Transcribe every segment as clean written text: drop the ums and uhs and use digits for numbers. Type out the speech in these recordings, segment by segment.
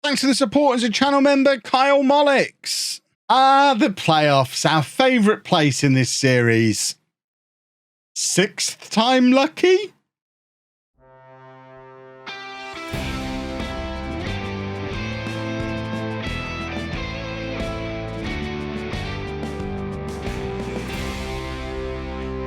Thanks to the support as a channel member, Kyle Mollix. The playoffs, our favourite place in this series. 6th time lucky?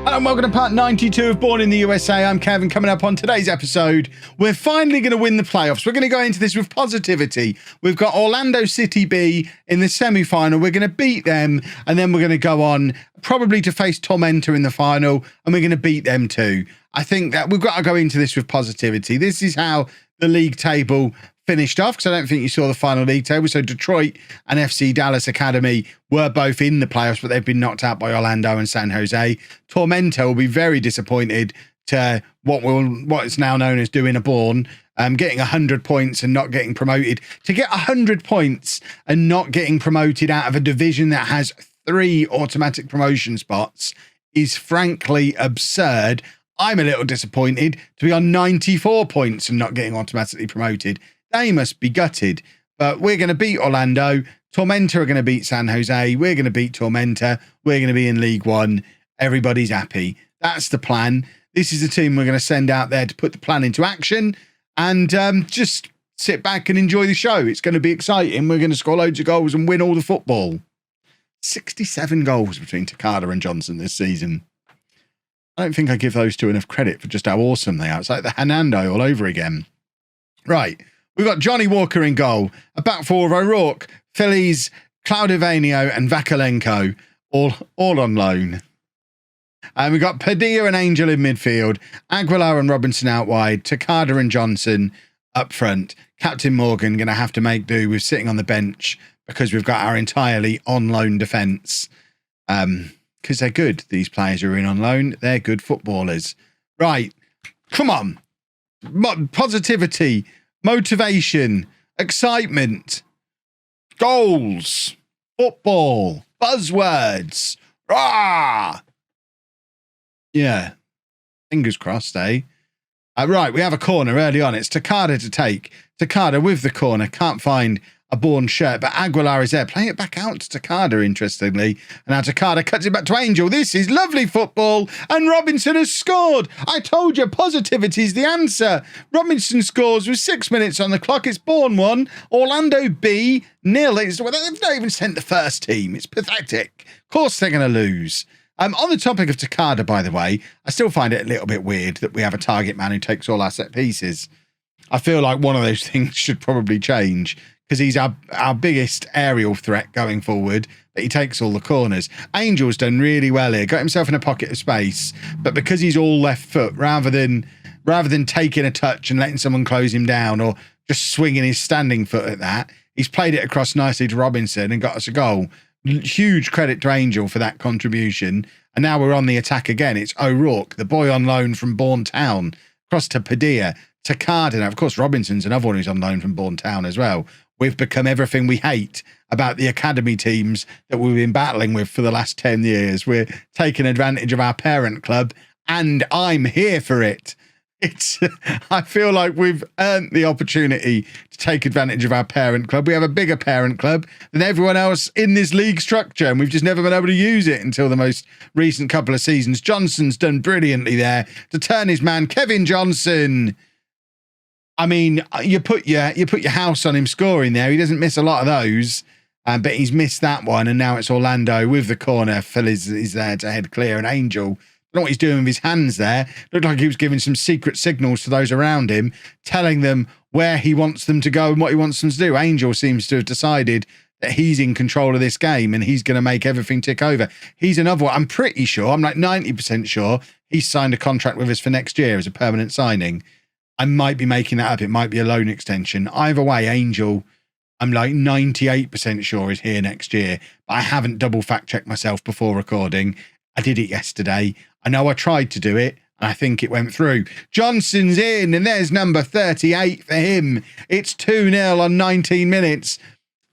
Hello and welcome to part 92 of Bourne in the USA. I'm Kevin. Coming up on today's episode, we're finally going to win the playoffs. We're going to go into this with positivity. We've got Orlando City B in the semi-final. We're going to beat them, and then we're going to go on probably to face Tormentor in the final, and we're going to beat them too. I think that we've got to go into this with positivity. This is how the league table finished off, because I don't think you saw the final league table. So Detroit and FC Dallas Academy were both in the playoffs, but they've been knocked out by Orlando and San Jose. Tormentor will be very disappointed to what is now known as doing a Bourne, getting 100 points and not getting promoted. To get 100 points and not getting promoted out of a division that has 3 automatic promotion spots is frankly absurd. I'm a little disappointed to be on 94 points and not getting automatically promoted. They must be gutted, but we're going to beat Orlando. Tormentor are going to beat San Jose. We're going to beat Tormentor. We're going to be in League One. Everybody's happy. That's the plan. This is the team we're going to send out there to put the plan into action and just sit back and enjoy the show. It's going to be exciting. We're going to score loads of goals and win all the football. 67 goals between Takada and Johnson this season. I don't think I give those two enough credit for just how awesome they are. It's like the Hernando all over again. Right. We've got Johnny Walker in goal, a back four of O'Rourke, Feliz, Claudivanio and Vakalenko, all on loan. And we've got Padilla and Angel in midfield, Aguilar and Robinson out wide, Takada and Johnson up front. Captain Morgan going to have to make do with sitting on the bench because we've got our entirely on loan defence. Because they're good, these players who are in on loan. They're good footballers. Right, come on. Positivity. Motivation, excitement, goals, football, buzzwords. Rah! Yeah, fingers crossed, eh? Right, we have a corner early on. It's Takada to take. Takada with the corner. Can't find a Bourne shirt, but Aguilar is there. Playing it back out to Takada, interestingly. And now Takada cuts it back to Angel. This is lovely football. And Robinson has scored. I told you, positivity is the answer. Robinson scores with 6 minutes on the clock. It's Bourne 1, Orlando B 0. They've not even sent the first team. It's pathetic. Of course they're going to lose. On the topic of Takada, by the way, I still find it a little bit weird that we have a target man who takes all our set pieces. I feel like one of those things should probably change, because he's our biggest aerial threat going forward, but he takes all the corners. Angel's done really well here, got himself in a pocket of space, but because he's all left foot, rather than taking a touch and letting someone close him down or just swinging his standing foot at that, he's played it across nicely to Robinson and got us a goal. Huge credit to Angel for that contribution. And now we're on the attack again. It's O'Rourke, the boy on loan from Bourne Town, across to Padilla, Takada. Now, of course, Robinson's another one who's on loan from Bourne Town as well. We've become everything we hate about the academy teams that we've been battling with for the last 10 years. We're taking advantage of our parent club, and I'm here for it. I feel like we've earned the opportunity to take advantage of our parent club. We have a bigger parent club than everyone else in this league structure, and we've just never been able to use it until the most recent couple of seasons. Johnson's done brilliantly there to turn his man, Kevin Johnson. I mean, you put your house on him scoring there. He doesn't miss a lot of those, but he's missed that one. And now it's Orlando with the corner. Phil is there to head clear. And Angel, I don't know what he's doing with his hands there. Looked like he was giving some secret signals to those around him, telling them where he wants them to go and what he wants them to do. Angel seems to have decided that he's in control of this game and he's going to make everything tick over. He's another one. I'm pretty sure, I'm like 90% sure he's signed a contract with us for next year as a permanent signing. I might be making that up. It might be a loan extension. Either way, Angel, I'm like 98% sure is here next year. But I haven't double fact checked myself before recording. I did it yesterday. I know I tried to do it, and I think it went through. Johnson's in, and there's number 38 for him. It's 2-0 on 19 minutes.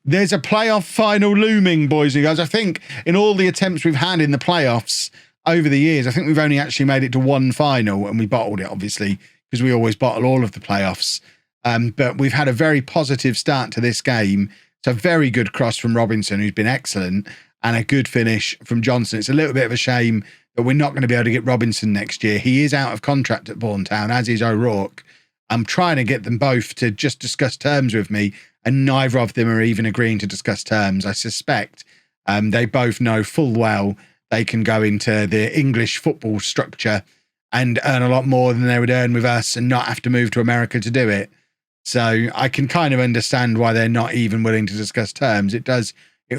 There's a playoff final looming, boys and girls. I think in all the attempts we've had in the playoffs over the years, I think we've only actually made it to one final, and we bottled it, obviously, because we always bottle all of the playoffs. But we've had a very positive start to this game. It's a very good cross from Robinson, who's been excellent, and a good finish from Johnson. It's a little bit of a shame that we're not going to be able to get Robinson next year. He is out of contract at Bourne Town, as is O'Rourke. I'm trying to get them both to just discuss terms with me, and neither of them are even agreeing to discuss terms. I suspect they both know full well they can go into the English football structure and earn a lot more than they would earn with us and not have to move to America to do it. So I can kind of understand why they're not even willing to discuss terms. It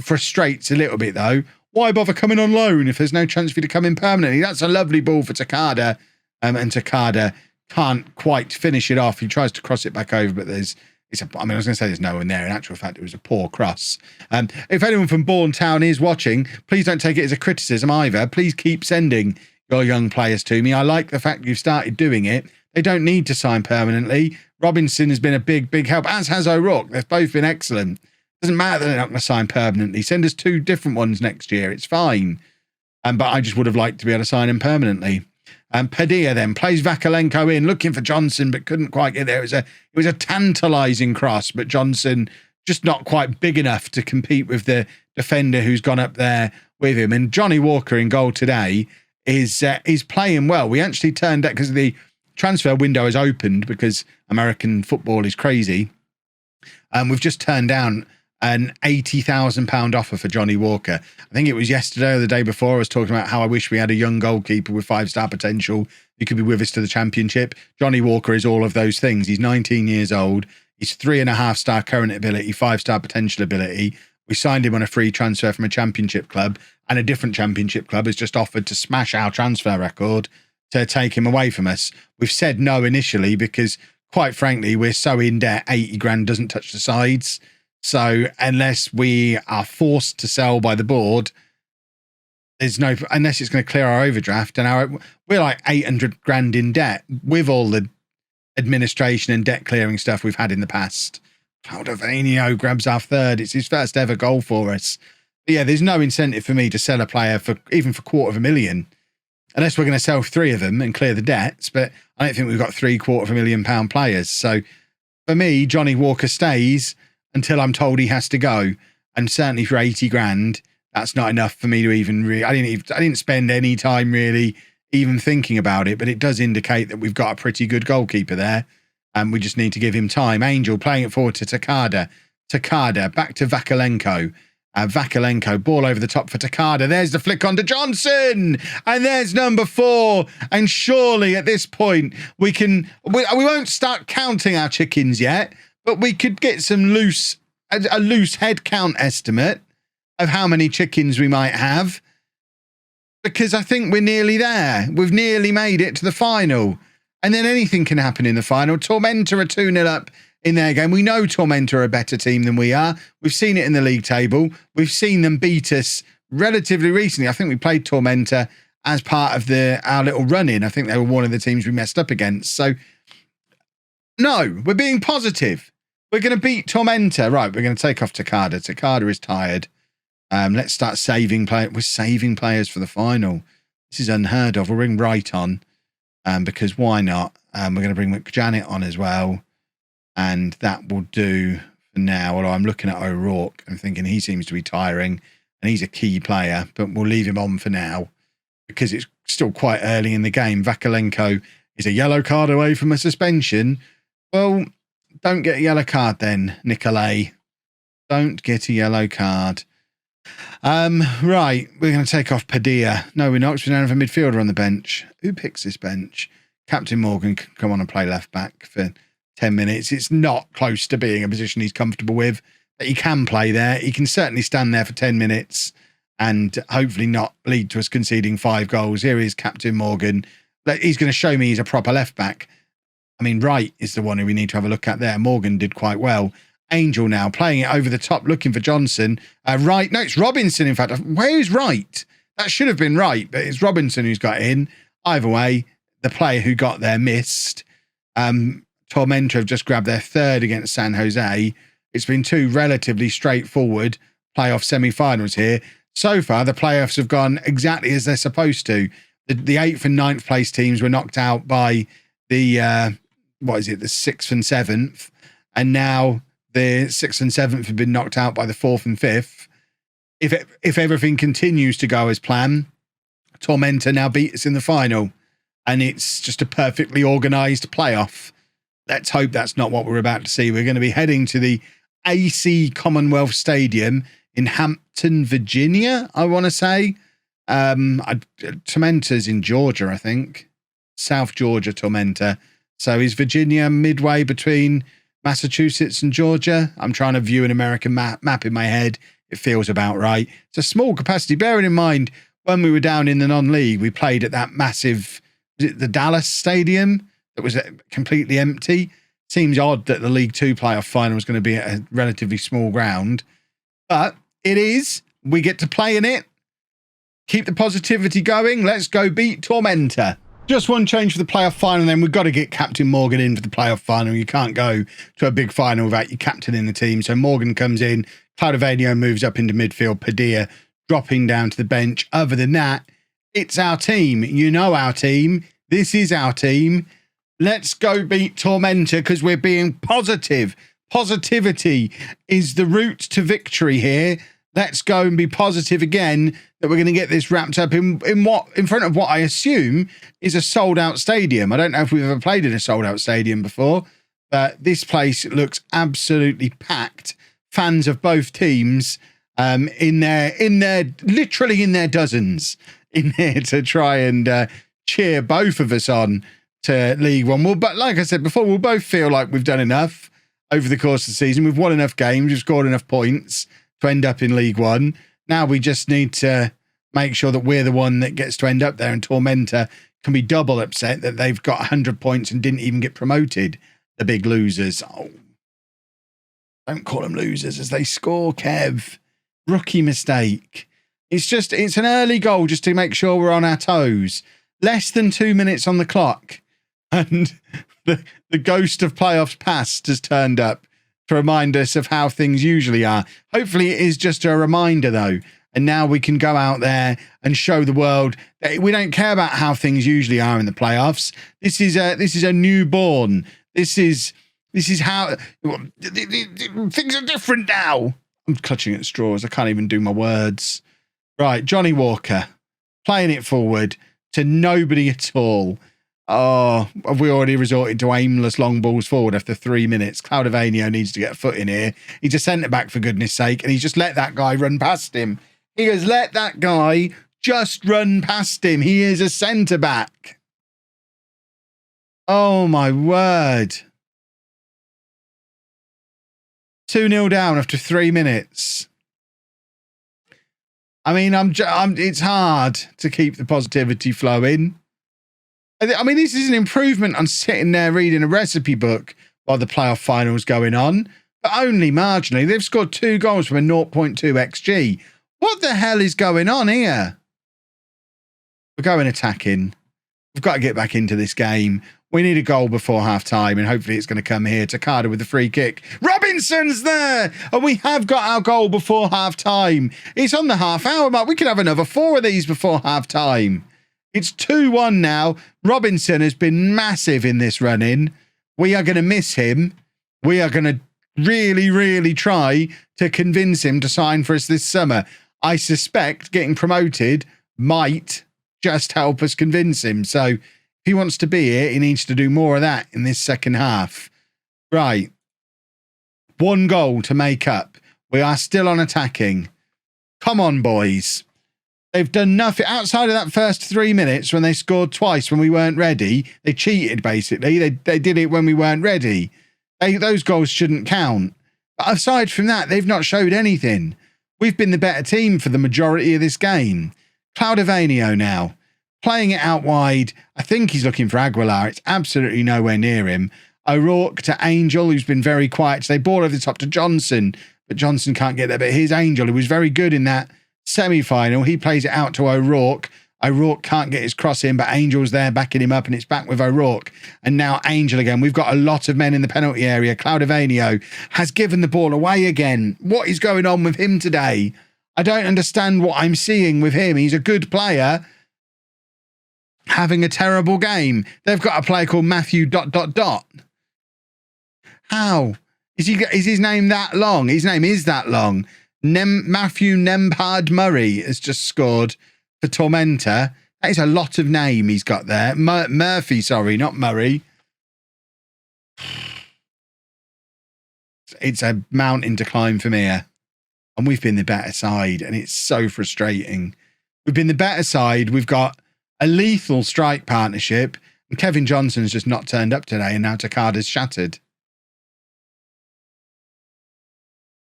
frustrates a little bit, though. Why bother coming on loan if there's no chance for you to come in permanently? That's a lovely ball for Takada, and Takada can't quite finish it off. He tries to cross it back over, but I was going to say there's no one there. In actual fact, it was a poor cross. If anyone from Bourne Town is watching, please don't take it as a criticism either. Please keep sending your young players to me. I like the fact you've started doing it. They don't need to sign permanently. Robinson has been a big, big help, as has O'Rourke. They've both been excellent. Doesn't matter that they're not going to sign permanently. Send us 2 different ones next year. It's fine. But I just would have liked to be able to sign him permanently. Padilla then plays Vakalenko in, looking for Johnson, but couldn't quite get there. It was a tantalising cross, but Johnson just not quite big enough to compete with the defender who's gone up there with him. And Johnny Walker in goal today is playing well. We actually turned out, because the transfer window has opened because American football is crazy. We've just turned down an £80,000 offer for Johnny Walker. I think it was yesterday or the day before I was talking about how I wish we had a young goalkeeper with 5-star potential who could be with us to the championship. Johnny Walker is all of those things. He's 19 years old. He's 3.5-star current ability, 5-star potential ability. We signed him on a free transfer from a championship club, and a different championship club has just offered to smash our transfer record to take him away from us. We've said no initially because, quite frankly, we're so in debt, 80 grand doesn't touch the sides. So unless we are forced to sell by the board, unless it's going to clear our overdraft, and we're like 800 grand in debt with all the administration and debt clearing stuff we've had in the past. Valdevanio grabs our third. It's his first ever goal for us. But yeah, there's no incentive for me to sell a player for even for £250,000, unless we're going to sell 3 of them and clear the debts. But I don't think we've got £750,000 players. So for me, Johnny Walker stays until I'm told he has to go. And certainly for 80 grand, that's not enough for me to even I didn't spend any time really even thinking about it, but it does indicate that we've got a pretty good goalkeeper there, and we just need to give him time. Angel playing it forward to Takada. Takada back to Vakalenko. Vakalenko, ball over the top for Takada. There's the flick on to Johnson, and there's number 4. And surely at this point we won't start counting our chickens yet, but we could get a loose head count estimate of how many chickens we might have, because I think we're nearly there. We've nearly made it to the final, and then anything can happen in the final. Tormenta are 2-0 up in their game. We know Tormenta are a better team than we are. We've seen it in the league table. We've seen them beat us relatively recently. I think we played Tormenta as part of our little run-in. I think they were one of the teams we messed up against. So, no, we're being positive. We're going to beat Tormenta. Right, we're going to take off Takada. Takada is tired. Let's start saving players. We're saving players for the final. This is unheard of. We'll bring Wright on because why not? We're going to bring McJanet on as well. And that will do for now. Although I'm looking at O'Rourke and thinking he seems to be tiring and he's a key player, but we'll leave him on for now because it's still quite early in the game. Vakalenko is a yellow card away from a suspension. Well, don't get a yellow card then, Nicolay. Don't get a yellow card. Right, we're going to take off Padilla. No, we're not, because we don't have a midfielder on the bench. Who picks this bench? Captain Morgan can come on and play left back for 10 minutes. It's not close to being a position he's comfortable with, but he can play there. He can certainly stand there for 10 minutes and hopefully not lead to us conceding 5 goals. Here is Captain Morgan. He's going to show me he's a proper left back. I mean, Wright is the one who we need to have a look at there. Morgan did quite well. Angel now playing it over the top, looking for Johnson. Wright, no, it's Robinson, in fact. Where's Wright? That should have been Wright, but it's Robinson who's got in. Either way, the player who got there missed. Tormenta have just grabbed their 3rd against San Jose. It's been 2 relatively straightforward playoff semi-finals here. So far, the playoffs have gone exactly as they're supposed to. The 8th and 9th place teams were knocked out by the 6th and 7th. and now the 6th and 7th have been knocked out by the 4th and 5th. If everything continues to go as planned, Tormenta now beat us in the final, and it's just a perfectly organised playoff. Let's hope that's not what we're about to see. We're going to be heading to the AC Commonwealth Stadium in Hampton, Virginia, I want to say. Tormenta's in Georgia, I think. South Georgia, Tormenta. So is Virginia midway between Massachusetts and Georgia? I'm trying to view an American map in my head. It feels about right. It's a small capacity. Bearing in mind, when we were down in the non-league, we played at that massive, the Dallas Stadium that was completely empty. Seems odd that the League Two playoff final was going to be at a relatively small ground. But it is. We get to play in it. Keep the positivity going. Let's go beat Tormenta. Just one change for the playoff final, then we've got to get Captain Morgan in for the playoff final. You can't go to a big final without your captain in the team. So Morgan comes in. Cloudovanio moves up into midfield. Padilla dropping down to the bench. Other than that, it's our team. You know our team. This is our team. Let's go beat Tormenta because we're being positive. Positivity is the route to victory here. Let's go and be positive again that we're going to get this wrapped up in front of what I assume is a sold-out stadium. I don't know if we've ever played in a sold-out stadium before, but this place looks absolutely packed. Fans of both teams literally in their dozens in here to try and cheer both of us on to League One. Well, but like I said before, we'll both feel like we've done enough over the course of the season. We've won enough games. We've scored enough points to end up in League One. Now we just need to make sure that we're the one that gets to end up there, and Tormenta can be double upset that they've got 100 points and didn't even get promoted. The big losers. Oh, don't call them losers as they score, Kev. Rookie mistake. It's an early goal just to make sure we're on our toes. Less than 2 minutes on the clock. And the ghost of playoffs past has turned up to remind us of how things usually are. Hopefully it is just a reminder, though. And now we can go out there and show the world that we don't care about how things usually are in the playoffs. This is a newborn. This is how things are different now. I'm clutching at straws. I can't even do my words. Right, Johnny Walker playing it forward to nobody at all. Oh, have we already resorted to aimless long balls forward after 3 minutes? Cloudovanio needs to get a foot in here. He's a centre-back, for goodness sake, and he's just let that guy run past him. He has let that guy just run past him. He is a centre-back. Oh, my word. 2-0 down after 3 minutes. I mean, it's hard to keep the positivity flowing. I mean, this is an improvement on sitting there reading a recipe book while the playoff final's going on, but only marginally. They've scored 2 goals from a 0.2 XG. What the hell is going on here? We're going attacking. We've got to get back into this game. We need a goal before half-time, and hopefully it's going to come here. Takada with the free kick. Robinson's there! And we have got our goal before half-time. It's on the half-hour mark. We could have another 4 of these before half-time. It's 2-1 now. Robinson has been massive in this run-in. We are going to miss him. We are going to really, really try to convince him to sign for us this summer. I suspect getting promoted might just help us convince him. So if he wants to be here, he needs to do more of that in this second half. Right. 1 goal to make up. We are still on attacking. Come on, boys. They've done nothing outside of that first 3 minutes when they scored twice when we weren't ready. They cheated, basically. They did it when we weren't ready. Those goals shouldn't count. But aside from that, they've not showed anything. We've been the better team for the majority of this game. Cloudovanio now, playing it out wide. I think he's looking for Aguilar. It's absolutely nowhere near him. O'Rourke to Angel, who's been very quiet. So they ball over the top to Johnson, but Johnson can't get there. But here's Angel, who was very good in that semi-final. He plays it out to O'Rourke. O'Rourke can't get his cross in, but Angel's there backing him up, and it's back with O'Rourke. And now Angel again. We've got a lot of men in the penalty area. Cloudovanio has given the ball away again. What is going on with him today? I don't understand what I'm seeing with him. He's a good player, having a terrible game. They've got a player called Matthew ... How? Is his name that long? His name is that long. Matthew Nembhard Murray has just scored for Tormentor. That is a lot of name he's got there. Murphy, sorry, not Murray. It's a mountain to climb from here. And we've been the better side, and it's so frustrating. We've been the better side. We've got a lethal strike partnership, and Kevin Johnson's just not turned up today, and now Takada's shattered.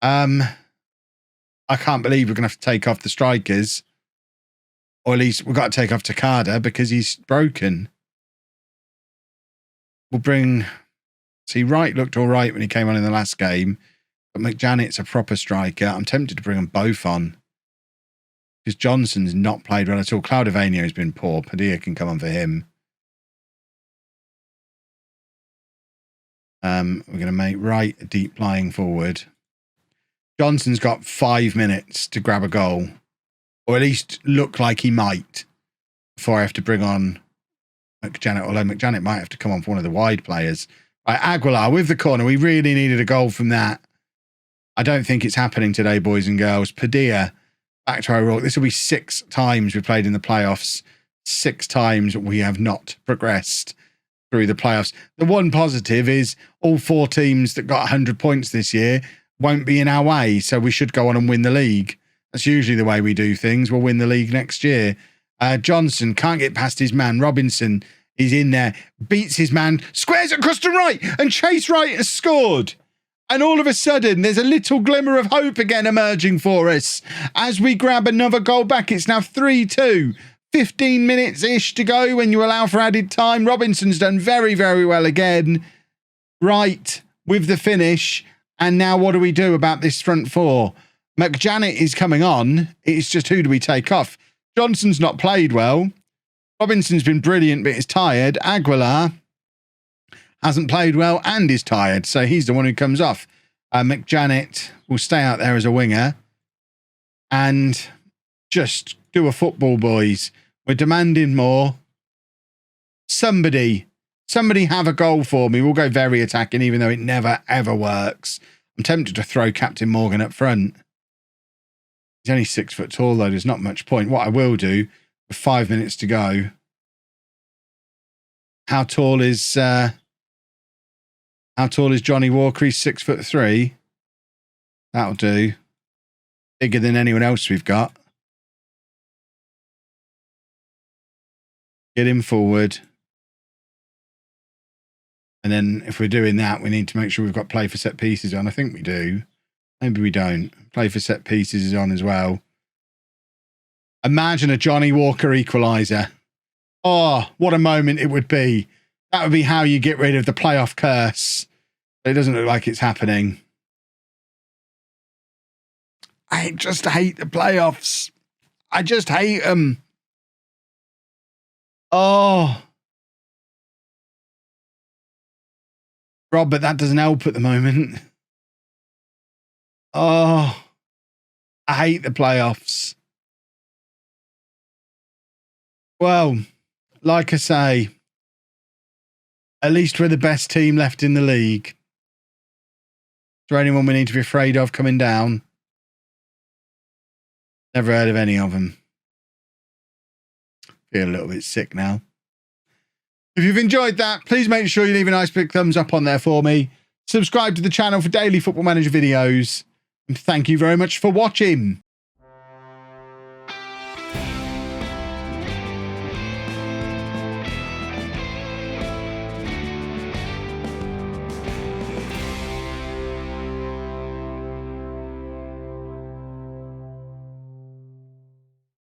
I can't believe we're going to have to take off the strikers. Or at least we've got to take off Takada because he's broken. We'll bring... See, Wright looked all right when he came on in the last game. But McJanet's a proper striker. I'm tempted to bring them both on. Because Johnson's not played well at all. Claudivano has been poor. Padilla can come on for him. We're going to make Wright a deep lying forward. Johnson's got 5 minutes to grab a goal. Or at least look like he might. Before I have to bring on McJanet. Although McJanet might have to come on for one of the wide players. Right, Aguilar with the corner. We really needed a goal from that. I don't think it's happening today, boys and girls. Padilla, back to O'Rourke. This will be 6 times we played in the playoffs. 6 times we have not progressed through the playoffs. The one positive is all 4 teams that got 100 points this year won't be in our way, so we should go on and win the league. That's usually the way we do things. We'll win the league next year. Johnson can't get past his man. Robinson is in there, beats his man, squares across to Wright, and Chase Wright has scored. And all of a sudden, there's a little glimmer of hope again emerging for us. As we grab another goal back, it's now 3-2. 15 minutes-ish to go when you allow for added time. Robinson's done very, very well again. Wright with the finish. And now what do we do about this front 4? McJanet is coming on. It's just who do we take off? Johnson's not played well. Robinson's been brilliant, but is tired. Aguilar hasn't played well and is tired, so he's the one who comes off. McJanet will stay out there as a winger. And just do a football, boys. We're demanding more. Somebody have a goal for me. We'll go very attacking, even though it never, ever works. I'm tempted to throw Captain Morgan up front. He's only 6 foot tall, though. There's not much point. What I will do, with 5 minutes to go. How tall is Johnny Walker? He's 6'3". That'll do. Bigger than anyone else we've got. Get him forward. And then if we're doing that, we need to make sure we've got play for set pieces on. I think we do. Maybe we don't. Play for set pieces is on as well. Imagine a Johnny Walker equaliser. Oh, what a moment it would be. That would be how you get rid of the playoff curse. But it doesn't look like it's happening. I just hate the playoffs. I just hate them. Oh. Rob, but that doesn't help at the moment. Oh. I hate the playoffs. Well, like I say, at least we're the best team left in the league. Is there anyone we need to be afraid of coming down? Never heard of any of them. Feel a little bit sick now. If you've enjoyed that, please make sure you leave a nice big thumbs up on there for me. Subscribe to the channel for daily Football Manager videos. And thank you very much for watching.